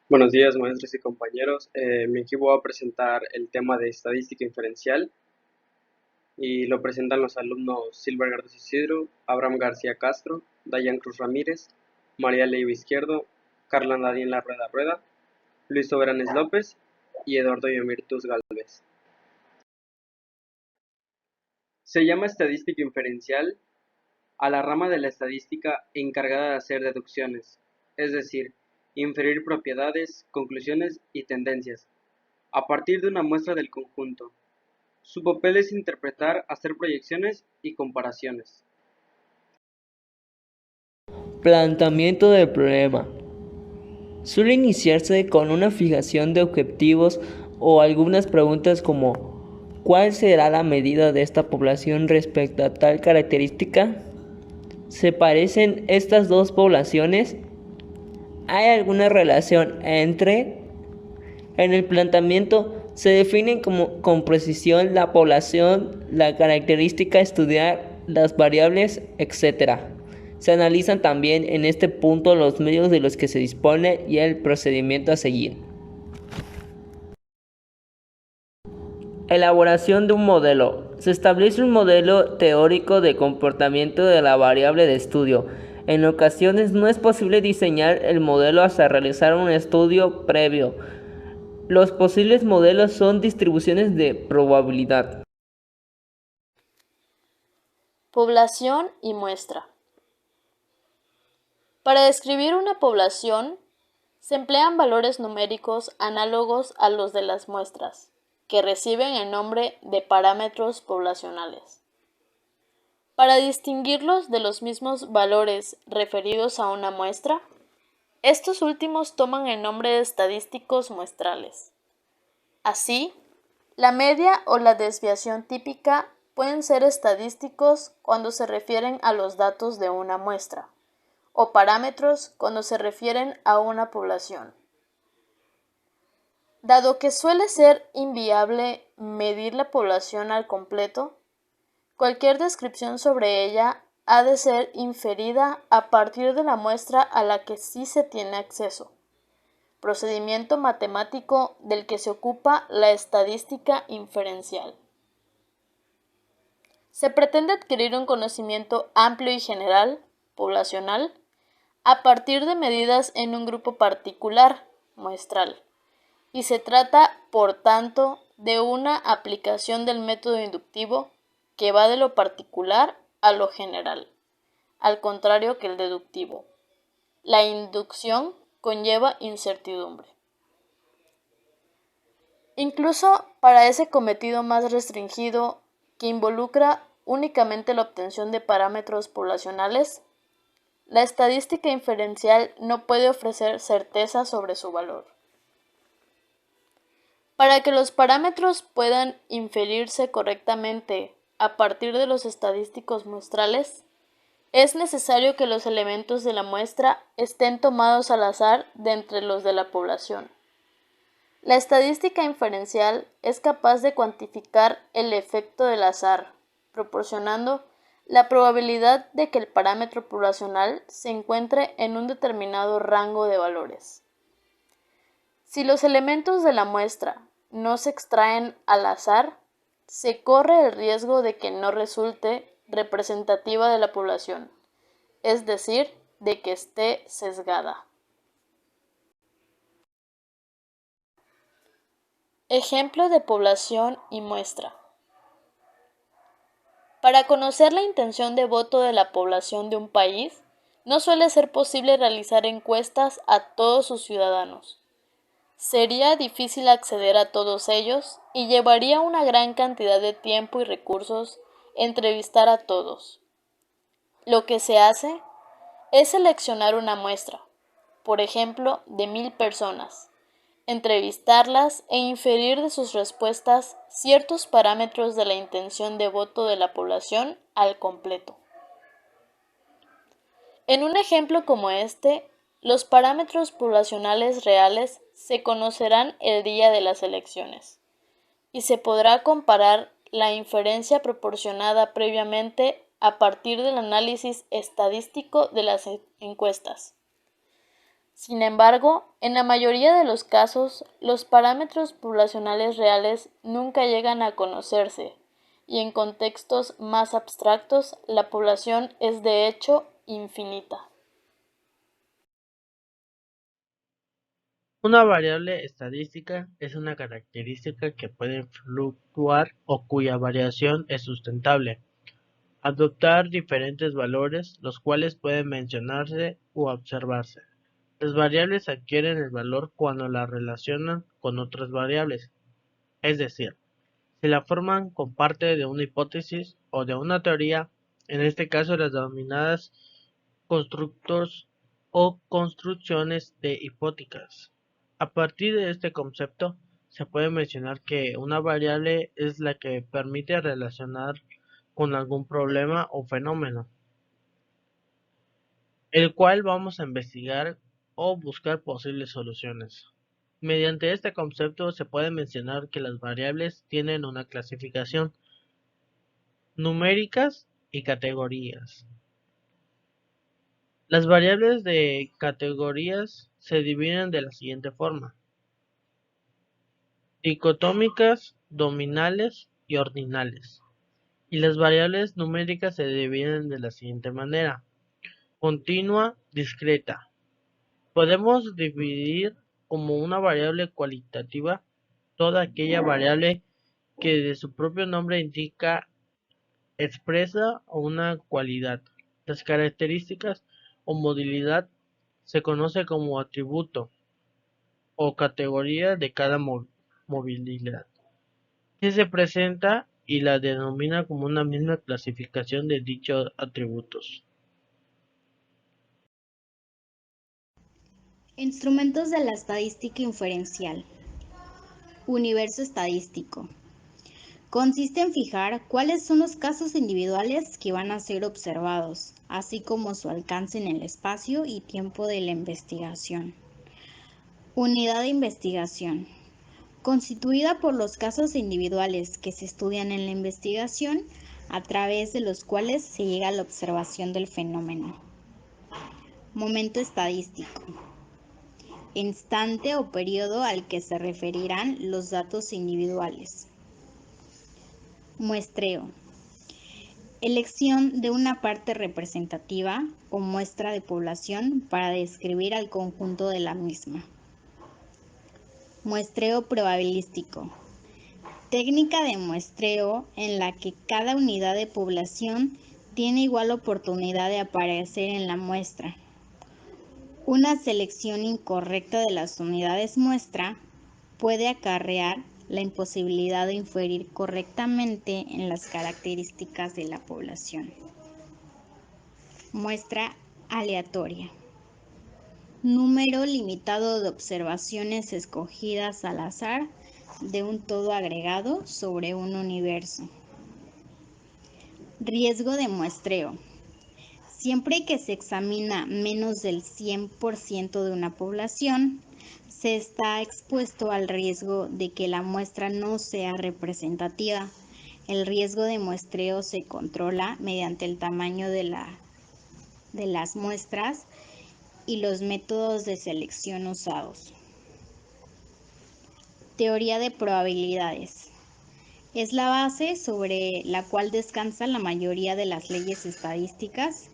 Buenos días, maestros y compañeros. Aquí voy a presentar el tema de estadística inferencial y lo presentan los alumnos Silver García Isidro, Abraham García Castro, Dayan Cruz Ramírez, María Leiva Izquierdo, Carla Daniela Rueda Rueda, Luis Soberanes López y Eduardo Yomirtus Galvez. Se llama estadística inferencial a la rama de la estadística encargada de hacer deducciones, es decir, inferir propiedades, conclusiones y tendencias, a partir de una muestra del conjunto. Su papel es interpretar, hacer proyecciones y comparaciones. Planteamiento del problema. Suele iniciarse con una fijación de objetivos o algunas preguntas como ¿cuál será la medida de esta población respecto a tal característica? ¿Se parecen estas dos poblaciones? ¿Hay alguna relación entre? En el planteamiento se define con precisión la población, la característica a estudiar, las variables, etc. Se analizan también en este punto los medios de los que se dispone y el procedimiento a seguir. Elaboración de un modelo. Se establece un modelo teórico de comportamiento de la variable de estudio. En ocasiones no es posible diseñar el modelo hasta realizar un estudio previo. Los posibles modelos son distribuciones de probabilidad. Población y muestra. Para describir una población, se emplean valores numéricos análogos a los de las muestras, que reciben el nombre de parámetros poblacionales. Para distinguirlos de los mismos valores referidos a una muestra, estos últimos toman el nombre de estadísticos muestrales. Así, la media o la desviación típica pueden ser estadísticos cuando se refieren a los datos de una muestra, o parámetros cuando se refieren a una población. Dado que suele ser inviable medir la población al completo, cualquier descripción sobre ella ha de ser inferida a partir de la muestra a la que sí se tiene acceso, procedimiento matemático del que se ocupa la estadística inferencial. Se pretende adquirir un conocimiento amplio y general, poblacional, a partir de medidas en un grupo particular, muestral, y se trata, por tanto, de una aplicación del método inductivo que va de lo particular a lo general, al contrario que el deductivo. La inducción conlleva incertidumbre. Incluso para ese cometido más restringido, que involucra únicamente la obtención de parámetros poblacionales, la estadística inferencial no puede ofrecer certeza sobre su valor. Para que los parámetros puedan inferirse correctamente a partir de los estadísticos muestrales, es necesario que los elementos de la muestra estén tomados al azar de entre los de la población. La estadística inferencial es capaz de cuantificar el efecto del azar, proporcionando la probabilidad de que el parámetro poblacional se encuentre en un determinado rango de valores. Si los elementos de la muestra no se extraen al azar, se corre el riesgo de que no resulte representativa de la población, es decir, de que esté sesgada. Ejemplo de población y muestra. Para conocer la intención de voto de la población de un país, no suele ser posible realizar encuestas a todos sus ciudadanos. Sería difícil acceder a todos ellos y llevaría una gran cantidad de tiempo y recursos entrevistar a todos. Lo que se hace es seleccionar una muestra, por ejemplo, de 1000 personas, entrevistarlas e inferir de sus respuestas ciertos parámetros de la intención de voto de la población al completo. En un ejemplo como este, los parámetros poblacionales reales se conocerán el día de las elecciones y se podrá comparar la inferencia proporcionada previamente a partir del análisis estadístico de las encuestas. Sin embargo, en la mayoría de los casos, los parámetros poblacionales reales nunca llegan a conocerse, y en contextos más abstractos, la población es de hecho infinita. Una variable estadística es una característica que puede fluctuar o cuya variación es sustentable. Adoptar diferentes valores, los cuales pueden mencionarse u observarse. Las variables adquieren el valor cuando las relacionan con otras variables, es decir, si la forman con parte de una hipótesis o de una teoría, en este caso las denominadas constructos o construcciones de hipóticas. A partir de este concepto, se puede mencionar que una variable es la que permite relacionar con algún problema o fenómeno, el cual vamos a investigar o buscar posibles soluciones. Mediante este concepto se puede mencionar que las variables tienen una clasificación, numéricas y categorías. Las variables de categorías se dividen de la siguiente forma: dicotómicas, nominales y ordinales. Y las variables numéricas se dividen de la siguiente manera: continua, discreta. Podemos dividir como una variable cualitativa toda aquella variable que de su propio nombre indica, expresa una cualidad. Las características o modalidad se conoce como atributo o categoría de cada movilidad, que se presenta y la denomina como una misma clasificación de dichos atributos. Instrumentos de la estadística inferencial. Universo estadístico. Consiste en fijar cuáles son los casos individuales que van a ser observados, así como su alcance en el espacio y tiempo de la investigación. Unidad de investigación. Constituida por los casos individuales que se estudian en la investigación, a través de los cuales se llega a la observación del fenómeno. Momento estadístico. Instante o periodo al que se referirán los datos individuales. Muestreo. Elección de una parte representativa o muestra de población para describir al conjunto de la misma. Muestreo probabilístico. Técnica de muestreo en la que cada unidad de población tiene igual oportunidad de aparecer en la muestra. Una selección incorrecta de las unidades muestra puede acarrear la imposibilidad de inferir correctamente en las características de la población. Muestra aleatoria. Número limitado de observaciones escogidas al azar de un todo agregado sobre un universo. Riesgo de muestreo. Siempre que se examina menos del 100% de una población, se está expuesto al riesgo de que la muestra no sea representativa. El riesgo de muestreo se controla mediante el tamaño de las muestras y los métodos de selección usados. Teoría de probabilidades. Es la base sobre la cual descansa la mayoría de las leyes estadísticas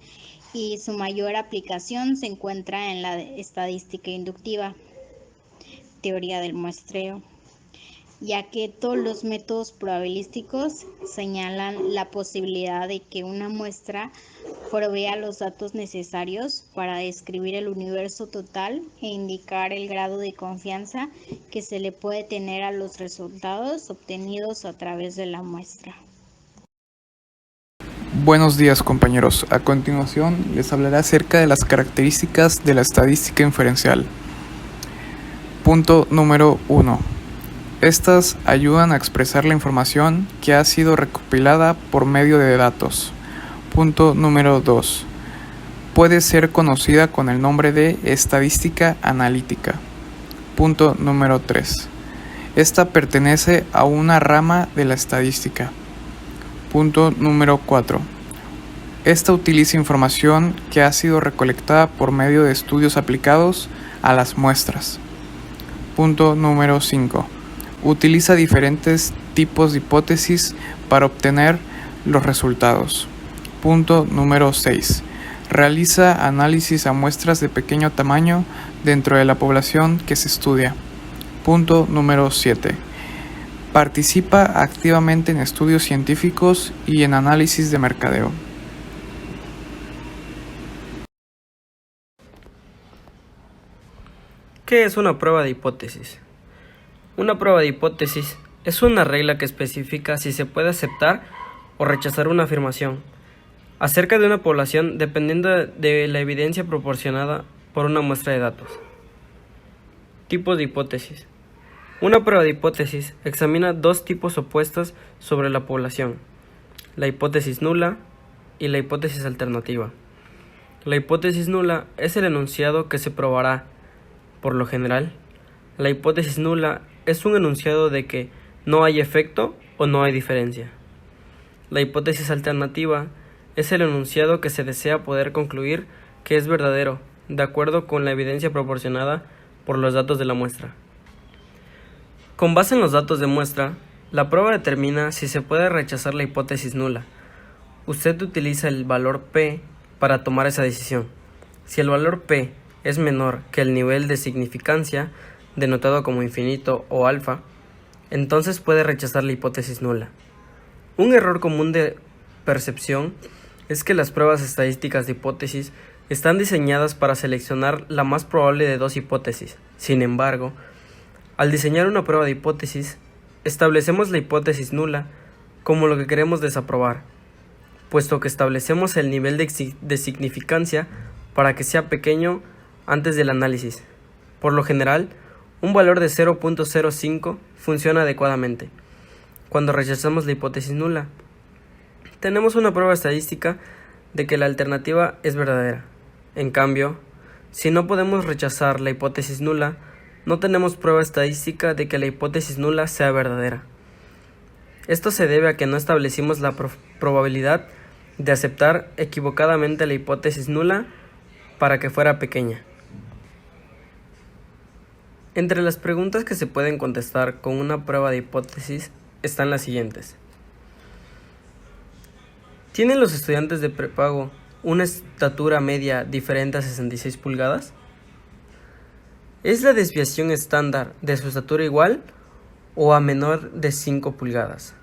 y su mayor aplicación se encuentra en la estadística inductiva, teoría del muestreo, ya que todos los métodos probabilísticos señalan la posibilidad de que una muestra provea los datos necesarios para describir el universo total e indicar el grado de confianza que se le puede tener a los resultados obtenidos a través de la muestra. Buenos días, compañeros. A continuación les hablaré acerca de las características de la estadística inferencial. Punto número 1. Estas ayudan a expresar la información que ha sido recopilada por medio de datos. Punto número 2. Puede ser conocida con el nombre de estadística analítica. Punto número 3. Esta pertenece a una rama de la estadística. Punto número 4. Esta utiliza información que ha sido recolectada por medio de estudios aplicados a las muestras. Punto número 5. Utiliza diferentes tipos de hipótesis para obtener los resultados. Punto número 6. Realiza análisis a muestras de pequeño tamaño dentro de la población que se estudia. Punto número 7. Participa activamente en estudios científicos y en análisis de mercadeo. ¿Qué es una prueba de hipótesis? Una prueba de hipótesis es una regla que especifica si se puede aceptar o rechazar una afirmación acerca de una población dependiendo de la evidencia proporcionada por una muestra de datos. Tipos de hipótesis. Una prueba de hipótesis examina dos tipos opuestos sobre la población: la hipótesis nula y la hipótesis alternativa. La hipótesis nula es el enunciado que se probará. Por lo general, la hipótesis nula es un enunciado de que no hay efecto o no hay diferencia. La hipótesis alternativa es el enunciado que se desea poder concluir que es verdadero, de acuerdo con la evidencia proporcionada por los datos de la muestra. Con base en los datos de muestra, la prueba determina si se puede rechazar la hipótesis nula. Usted utiliza el valor P para tomar esa decisión. Si el valor P es menor que el nivel de significancia, denotado como infinito o alfa, entonces puede rechazar la hipótesis nula. Un error común de percepción es que las pruebas estadísticas de hipótesis están diseñadas para seleccionar la más probable de dos hipótesis. Sin embargo, al diseñar una prueba de hipótesis, establecemos la hipótesis nula como lo que queremos desaprobar, puesto que establecemos el nivel de significancia para que sea pequeño antes del análisis. Por lo general, un valor de 0.05 funciona adecuadamente. Cuando rechazamos la hipótesis nula, tenemos una prueba estadística de que la alternativa es verdadera. En cambio, si no podemos rechazar la hipótesis nula, no tenemos prueba estadística de que la hipótesis nula sea verdadera. Esto se debe a que no establecimos la probabilidad de aceptar equivocadamente la hipótesis nula para que fuera pequeña. Entre las preguntas que se pueden contestar con una prueba de hipótesis están las siguientes. ¿Tienen los estudiantes de prepago una estatura media diferente a 66 pulgadas? ¿Es la desviación estándar de su estatura igual o a menor de 5 pulgadas?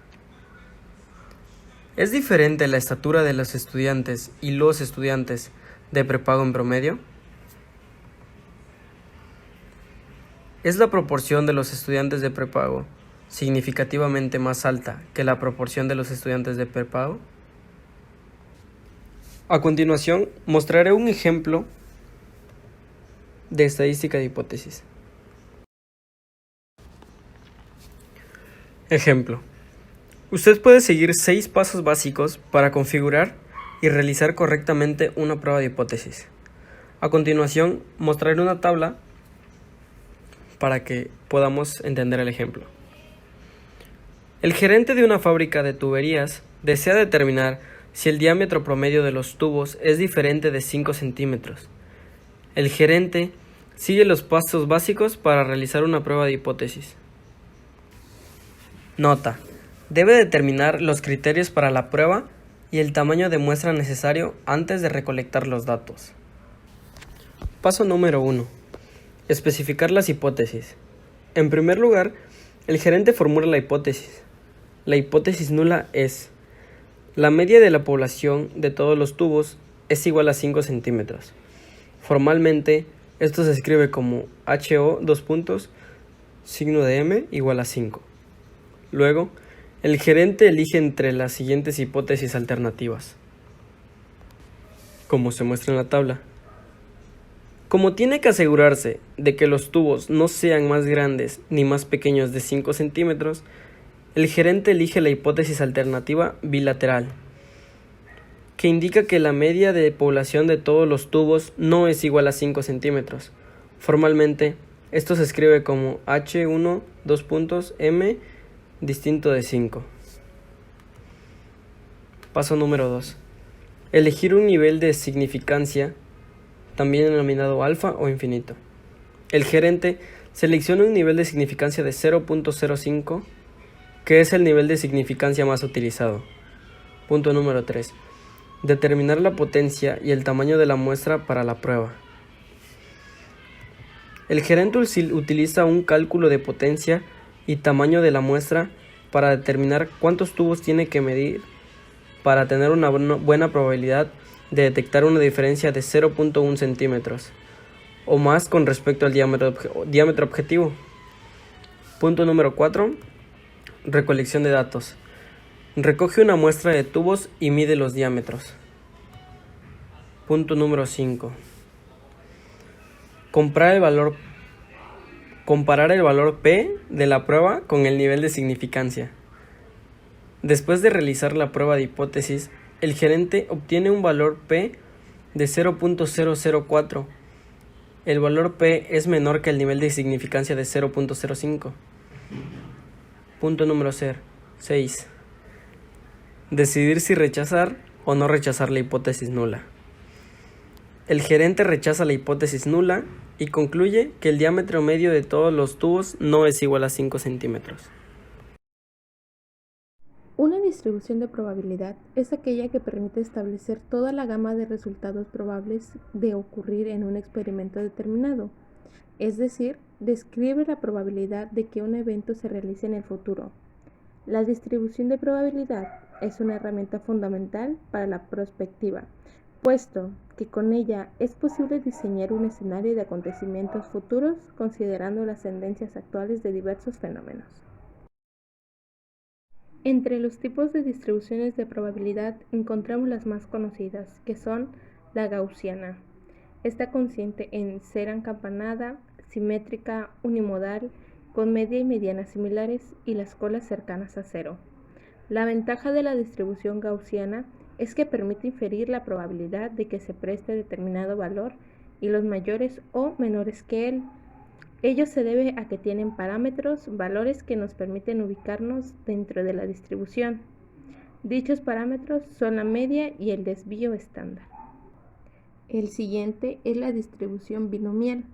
¿Es diferente la estatura de los estudiantes y los estudiantes de prepago en promedio? ¿Es la proporción de los estudiantes de prepago significativamente más alta que la proporción de los estudiantes de prepago? A continuación, mostraré un ejemplo de estadística de hipótesis. Ejemplo. Usted puede seguir 6 pasos básicos para configurar y realizar correctamente una prueba de hipótesis. A continuación, mostraré una tabla para que podamos entender el ejemplo. El gerente de una fábrica de tuberías desea determinar si el diámetro promedio de los tubos es diferente de 5 centímetros. El gerente sigue los pasos básicos para realizar una prueba de hipótesis. Nota: debe determinar los criterios para la prueba y el tamaño de muestra necesario antes de recolectar los datos. Paso número 1. Especificar las hipótesis. En primer lugar, el gerente formula la hipótesis. La hipótesis nula es: la media de la población de todos los tubos es igual a 5 centímetros. Formalmente, esto se escribe como HO signo de M igual a 5. Luego, el gerente elige entre las siguientes hipótesis alternativas, como se muestra en la tabla. Como tiene que asegurarse de que los tubos no sean más grandes ni más pequeños de 5 centímetros, el gerente elige la hipótesis alternativa bilateral, que indica que la media de población de todos los tubos no es igual a 5 centímetros. Formalmente, esto se escribe como H1 M distinto de 5. Paso número 2. Elegir un nivel de significancia, también denominado alfa o infinito. el gerente selecciona un nivel de significancia de 0.05, que es el nivel de significancia más utilizado. Punto número 3. Determinar la potencia y el tamaño de la muestra para la prueba. El gerente utiliza un cálculo de potencia y tamaño de la muestra para determinar cuántos tubos tiene que medir para tener una buena probabilidad de detectar una diferencia de 0.1 centímetros o más con respecto al diámetro objetivo. Punto número 4. Recolección de datos. Recoge una muestra de tubos y mide los diámetros. Punto número 5. Comparar el valor P de la prueba con el nivel de significancia. Después de realizar la prueba de hipótesis, el gerente obtiene un valor P de 0.004. El valor P es menor que el nivel de significancia de 0.05. Punto número 6. Decidir si rechazar o no rechazar la hipótesis nula. El gerente rechaza la hipótesis nula y concluye que el diámetro medio de todos los tubos no es igual a 5 centímetros. Una distribución de probabilidad es aquella que permite establecer toda la gama de resultados probables de ocurrir en un experimento determinado, es decir, describe la probabilidad de que un evento se realice en el futuro. La distribución de probabilidad es una herramienta fundamental para la prospectiva, puesto que con ella es posible diseñar un escenario de acontecimientos futuros considerando las tendencias actuales de diversos fenómenos. Entre los tipos de distribuciones de probabilidad encontramos las más conocidas, que son la gaussiana. Esta consiste en ser acampanada, simétrica, unimodal, con media y mediana similares y las colas cercanas a cero. La ventaja de la distribución gaussiana es que permite inferir la probabilidad de que se preste determinado valor y los mayores o menores que él. Ello se debe a que tienen parámetros, valores que nos permiten ubicarnos dentro de la distribución. Dichos parámetros son la media y el desvío estándar. El siguiente es la distribución binomial.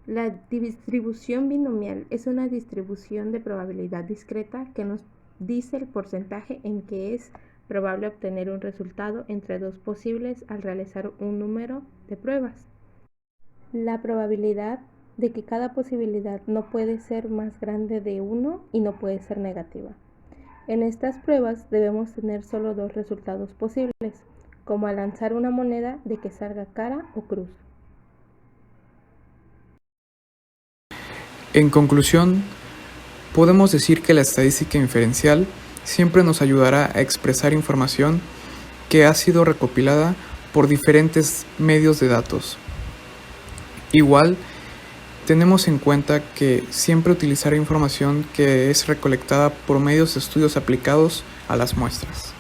La distribución binomial es una distribución de probabilidad discreta que nos dice el porcentaje en que es probable obtener un resultado entre dos posibles al realizar un número de pruebas. La probabilidad de que cada posibilidad no puede ser más grande de 1 y no puede ser negativa. En estas pruebas debemos tener solo dos resultados posibles, como al lanzar una moneda de que salga cara o cruz. En conclusión, podemos decir que la estadística inferencial siempre nos ayudará a expresar información que ha sido recopilada por diferentes medios de datos. Igual, tenemos en cuenta que siempre utilizará información que es recolectada por medios de estudios aplicados a las muestras.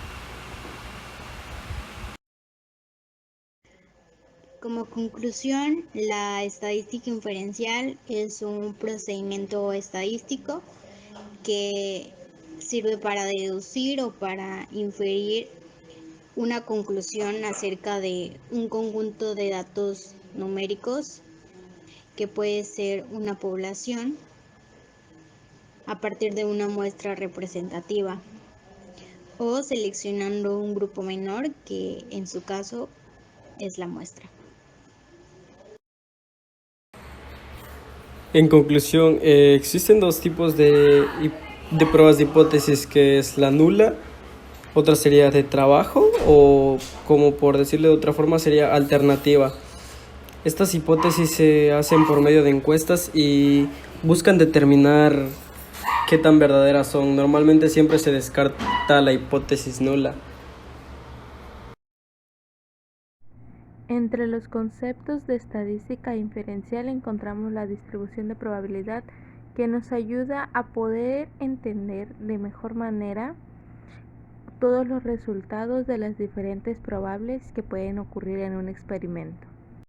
Como conclusión, la estadística inferencial es un procedimiento estadístico que sirve para deducir o para inferir una conclusión acerca de un conjunto de datos numéricos que puede ser una población a partir de una muestra representativa o seleccionando un grupo menor que en su caso es la muestra. En conclusión, existen dos tipos de pruebas de hipótesis, que es la nula, otra sería de trabajo o, como por decirlo de otra forma, sería alternativa. Estas hipótesis se hacen por medio de encuestas y buscan determinar qué tan verdaderas son. Normalmente siempre se descarta la hipótesis nula. Entre los conceptos de estadística inferencial encontramos la distribución de probabilidad, que nos ayuda a poder entender de mejor manera todos los resultados de las diferentes probables que pueden ocurrir en un experimento.